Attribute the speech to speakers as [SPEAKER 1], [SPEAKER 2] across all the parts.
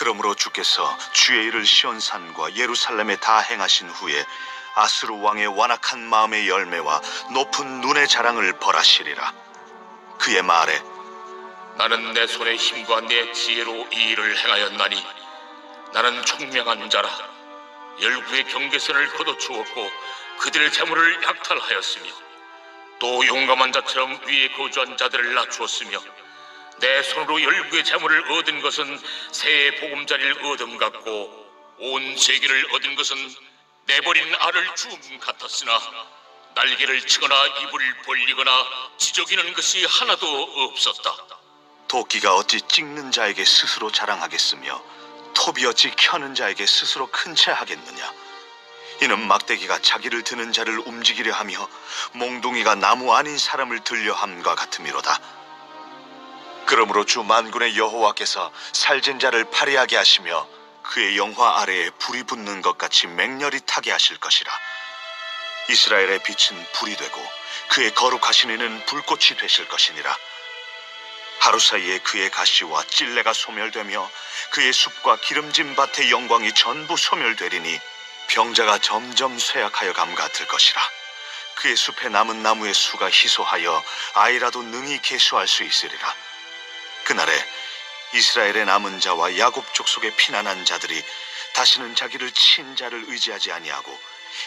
[SPEAKER 1] 그러므로 주께서 주의 일을 시온산과 예루살렘에 다 행하신 후에 아수르 왕의 완악한 마음의 열매와 높은 눈의 자랑을 벌하시리라. 그의 말에
[SPEAKER 2] 나는 내 손의 힘과 내 지혜로 이 일을 행하였나니 나는 총명한 자라. 열국의 경계선을 걷어주었고 그들의 재물을 약탈하였으며 또 용감한 자처럼 위에 거주한 자들을 낮추었으며 내 손으로 열국의 재물을 얻은 것은 새의 보금자리를 얻음 같고 온 세계를 얻은 것은 내버린 알을 주움 같았으나 날개를 치거나 입을 벌리거나 지저귀는 것이 하나도 없었다.
[SPEAKER 1] 도끼가 어찌 찍는 자에게 스스로 자랑하겠으며 톱이 어찌 켜는 자에게 스스로 큰 채 하겠느냐. 이는 막대기가 자기를 드는 자를 움직이려 하며 몽둥이가 나무 아닌 사람을 들려 함과 같음이로다. 그러므로 주 만군의 여호와께서 살진 자를 파리하게 하시며 그의 영화 아래에 불이 붙는 것 같이 맹렬히 타게 하실 것이라. 이스라엘의 빛은 불이 되고 그의 거룩하신 이는 불꽃이 되실 것이니라. 하루 사이에 그의 가시와 찔레가 소멸되며 그의 숲과 기름진 밭의 영광이 전부 소멸되리니 병자가 점점 쇠약하여 감 같을 것이라. 그의 숲에 남은 나무의 수가 희소하여 아이라도 능히 계수할 수 있으리라. 그날에 이스라엘의 남은 자와 야곱 족속의 피난한 자들이 다시는 자기를 친 자를 의지하지 아니하고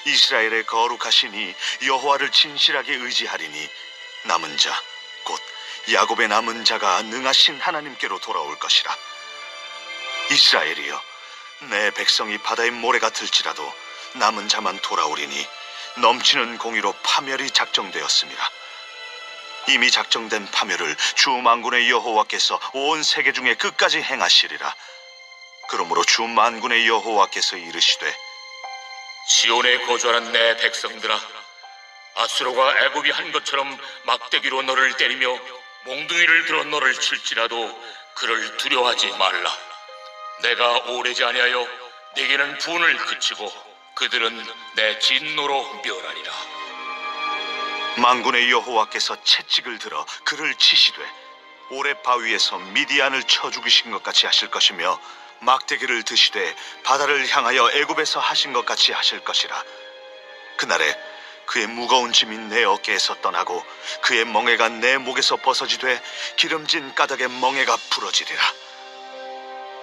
[SPEAKER 1] 이스라엘의 거룩하신 이 여호와를 진실하게 의지하리니 남은 자 곧 야곱의 남은 자가 능하신 하나님께로 돌아올 것이라. 이스라엘이여, 내 백성이 바다의 모래 같을지라도 남은 자만 돌아오리니 넘치는 공의로 파멸이 작정되었습니다. 이미 작정된 파멸을 주 만군의 여호와께서 온 세계 중에 끝까지 행하시리라. 그러므로 주 만군의 여호와께서 이르시되
[SPEAKER 2] 시온에 거주하는 내 백성들아, 아수르가 애굽이 한 것처럼 막대기로 너를 때리며 몽둥이를 들어 너를 칠지라도 그를 두려워하지 말라. 내가 오래지 아니하여 네게는 분을 그치고 그들은 내 진노로 멸하리라.
[SPEAKER 1] 만군의 여호와께서 채찍을 들어 그를 치시되 오레 바위에서 미디안을 쳐 죽이신 것 같이 하실 것이며 막대기를 드시되 바다를 향하여 애굽에서 하신 것 같이 하실 것이라. 그날에 그의 무거운 짐이 내 어깨에서 떠나고 그의 멍에가 내 목에서 벗어지되 기름진 가닥의 멍에가 부러지리라.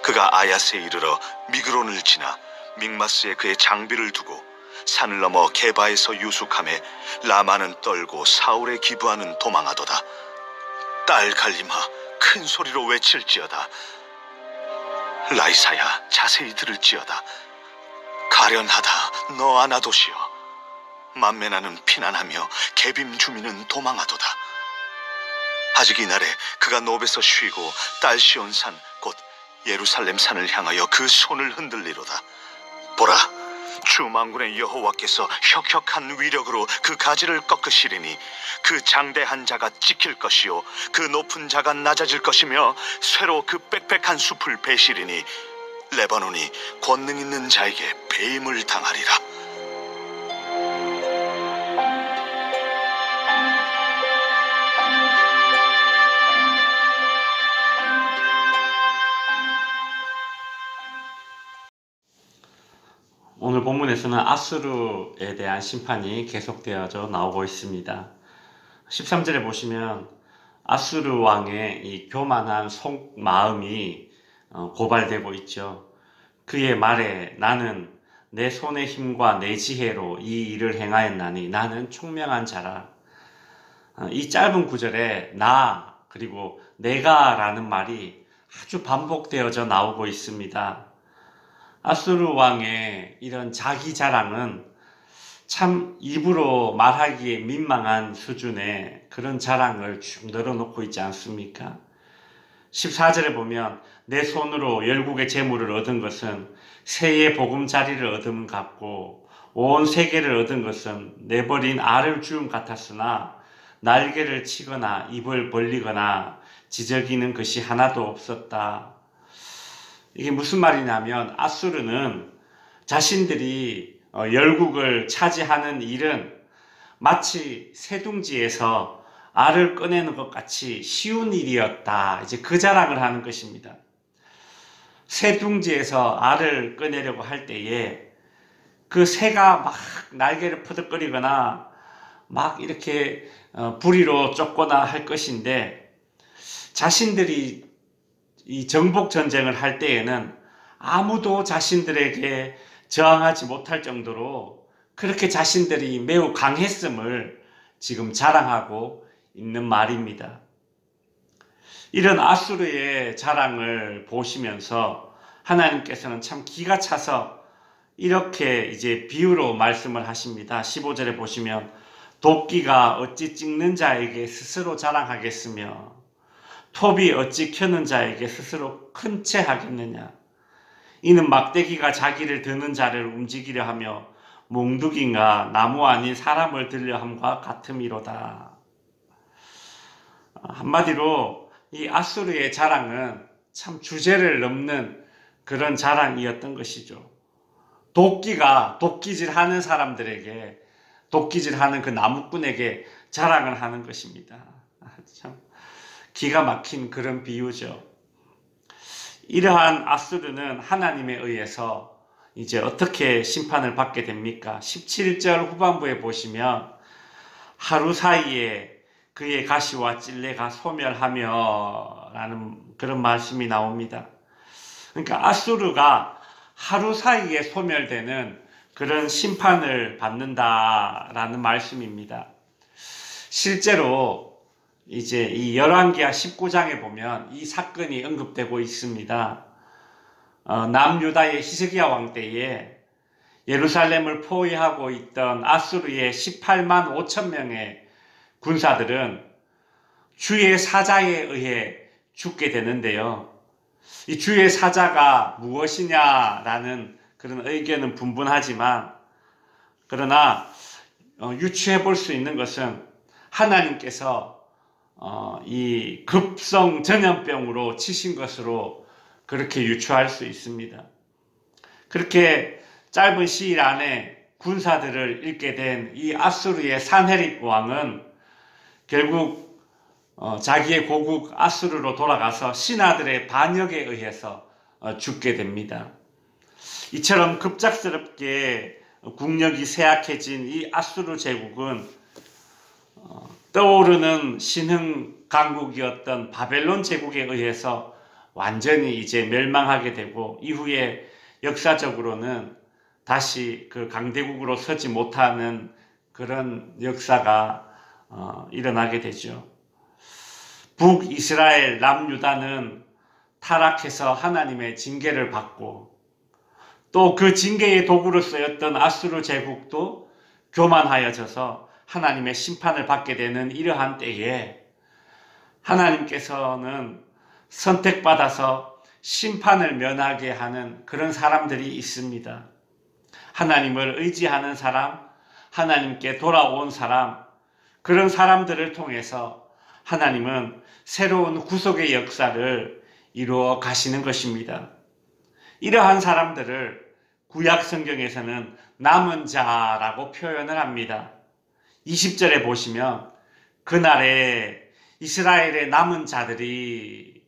[SPEAKER 1] 그가 아야스에 이르러 미그론을 지나 믹마스에 그의 장비를 두고 산을 넘어 게바에서 유숙함에 라마는 떨고 사울의 기브아는 도망하도다. 딸 갈림아, 큰 소리로 외칠지어다. 라이사야, 자세히 들을지어다. 가련하다, 너 아나도시여. 만메나는 피난하며 게빔 주민은 도망하도다. 아직 이날에 그가 노베서 쉬고 딸 시온산 곧 예루살렘 산을 향하여 그 손을 흔들리로다. 보라, 주 만군의 여호와께서 혁혁한 위력으로 그 가지를 꺾으시리니 그 장대한 자가 찍힐 것이요 그 높은 자가 낮아질 것이며 쇠로 그 빽빽한 숲을 베시리니 레바논이 권능 있는 자에게 배임을 당하리라.
[SPEAKER 3] 오늘 본문에서는 아수르에 대한 심판이 계속되어져 나오고 있습니다. 13절에 보시면 아수르 왕의 이 교만한 속마음이 고발되고 있죠. 그의 말에 나는 내 손의 힘과 내 지혜로 이 일을 행하였나니 나는 총명한 자라. 이 짧은 구절에 나 그리고 내가 라는 말이 아주 반복되어져 나오고 있습니다. 아수르 왕의 이런 자기 자랑은 참 입으로 말하기에 민망한 수준의 그런 자랑을 쭉 늘어놓고 있지 않습니까? 14절에 보면 내 손으로 열국의 재물을 얻은 것은 새의 보금자리를 얻음 같고 온 세계를 얻은 것은 내버린 알을 주음 같았으나 날개를 치거나 입을 벌리거나 지저귀는 것이 하나도 없었다. 이게 무슨 말이냐면 아수르는 자신들이 열국을 차지하는 일은 마치 새둥지에서 알을 꺼내는 것 같이 쉬운 일이었다. 이제 그 자랑을 하는 것입니다. 새 둥지에서 알을 꺼내려고 할 때에 그 새가 막 날개를 퍼덕거리거나 막 이렇게 부리로 쫓거나 할 것인데, 자신들이 이 정복 전쟁을 할 때에는 아무도 자신들에게 저항하지 못할 정도로 그렇게 자신들이 매우 강했음을 지금 자랑하고 있는 말입니다. 이런 아수르의 자랑을 보시면서 하나님께서는 참 기가 차서 이렇게 이제 비유로 말씀을 하십니다. 15절에 보시면 도끼가 어찌 찍는 자에게 스스로 자랑하겠으며 톱이 어찌 켜는 자에게 스스로 큰 채 하겠느냐. 이는 막대기가 자기를 드는 자를 움직이려 하며 몽둥이가 나무 아닌 사람을 들려 함과 같음이로다. 한마디로 이 아수르의 자랑은 참 주제를 넘는 그런 자랑이었던 것이죠. 도끼가 도끼질하는 사람들에게, 도끼질하는 그 나무꾼에게 자랑을 하는 것입니다. 참 기가 막힌 그런 비유죠. 이러한 아수르는 하나님에 의해서 이제 어떻게 심판을 받게 됩니까? 17절 후반부에 보시면 하루 사이에 그의 가시와 찔레가 소멸하며 라는 그런 말씀이 나옵니다. 그러니까 아수르가 하루 사이에 소멸되는 그런 심판을 받는다라는 말씀입니다. 실제로 이제 이 열왕기하 19장에 보면 이 사건이 언급되고 있습니다. 남유다의 히스기야 왕 때에 예루살렘을 포위하고 있던 아수르의 18만 5천 명의 군사들은 주의 사자에 의해 죽게 되는데요. 이 주의 사자가 무엇이냐라는 그런 의견은 분분하지만, 그러나 유추해 볼 수 있는 것은 하나님께서 이 급성 전염병으로 치신 것으로 그렇게 유추할 수 있습니다. 그렇게 짧은 시일 안에 군사들을 잃게 된 이 아수르의 산헤립 왕은 결국 자기의 고국 아수르로 돌아가서 신하들의 반역에 의해서 죽게 됩니다. 이처럼 급작스럽게 국력이 쇠약해진 이 아수르 제국은 떠오르는 신흥 강국이었던 바벨론 제국에 의해서 완전히 이제 멸망하게 되고, 이후에 역사적으로는 다시 그 강대국으로 서지 못하는 그런 역사가 일어나게 되죠. 북이스라엘 남유다는 타락해서 하나님의 징계를 받고, 또 그 징계의 도구로 쓰였던 아수르 제국도 교만하여져서 하나님의 심판을 받게 되는 이러한 때에 하나님께서는 선택받아서 심판을 면하게 하는 그런 사람들이 있습니다. 하나님을 의지하는 사람, 하나님께 돌아온 사람, 그런 사람들을 통해서 하나님은 새로운 구속의 역사를 이루어 가시는 것입니다. 이러한 사람들을 구약 성경에서는 남은 자라고 표현을 합니다. 20절에 보시면 그날에 이스라엘의 남은 자들이,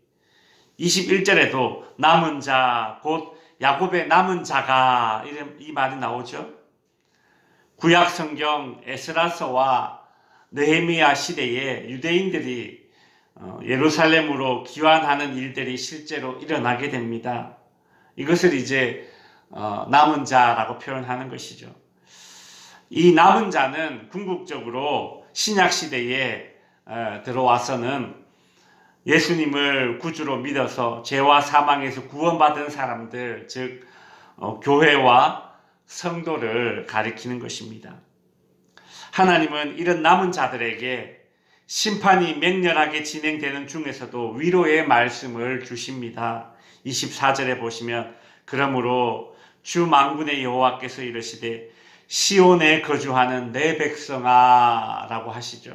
[SPEAKER 3] 21절에도 남은 자, 곧 야곱의 남은 자가, 이 말이 나오죠. 구약 성경 에스라서와 느헤미야 시대에 유대인들이 예루살렘으로 귀환하는 일들이 실제로 일어나게 됩니다. 이것을 이제 남은 자라고 표현하는 것이죠. 이 남은 자는 궁극적으로 신약 시대에 들어와서는 예수님을 구주로 믿어서 죄와 사망에서 구원받은 사람들, 즉 교회와 성도를 가리키는 것입니다. 하나님은 이런 남은 자들에게 심판이 맹렬하게 진행되는 중에서도 위로의 말씀을 주십니다. 24절에 보시면 그러므로 주 만군의 여호와께서 이르시되 시온에 거주하는 내 백성아 라고 하시죠.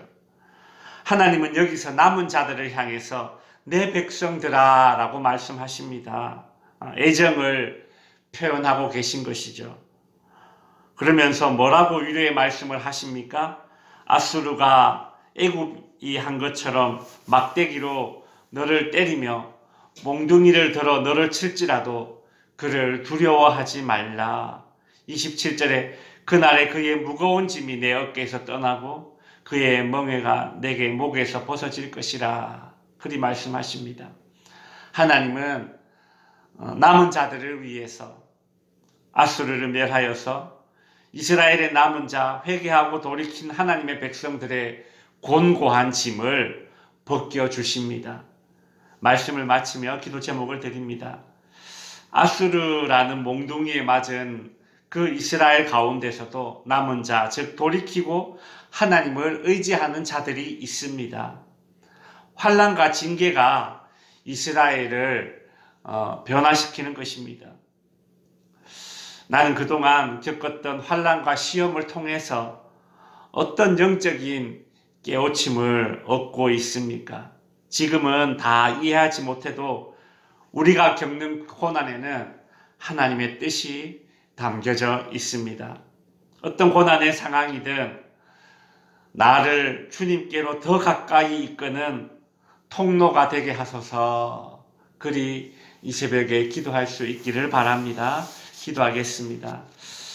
[SPEAKER 3] 하나님은 여기서 남은 자들을 향해서 내 백성들아 라고 말씀하십니다. 애정을 표현하고 계신 것이죠. 그러면서 뭐라고 위로의 말씀을 하십니까? 아수르가 애굽이 한 것처럼 막대기로 너를 때리며 몽둥이를 들어 너를 칠지라도 그를 두려워하지 말라. 27절에 그날에 그의 무거운 짐이 내 어깨에서 떠나고 그의 멍에가 내게 목에서 벗어질 것이라. 그리 말씀하십니다. 하나님은 남은 자들을 위해서 아수르를 멸하여서 이스라엘의 남은 자, 회개하고 돌이킨 하나님의 백성들의 곤고한 짐을 벗겨주십니다. 말씀을 마치며 기도 제목을 드립니다. 아수르라는 몽둥이에 맞은 그 이스라엘 가운데서도 남은 자, 즉 돌이키고 하나님을 의지하는 자들이 있습니다. 환난과 징계가 이스라엘을 변화시키는 것입니다. 나는 그동안 겪었던 환난과 시험을 통해서 어떤 영적인 깨우침을 얻고 있습니까? 지금은 다 이해하지 못해도 우리가 겪는 고난에는 하나님의 뜻이 담겨져 있습니다. 어떤 고난의 상황이든 나를 주님께로 더 가까이 이끄는 통로가 되게 하소서. 그리 이 새벽에 기도할 수 있기를 바랍니다. 기도하겠습니다.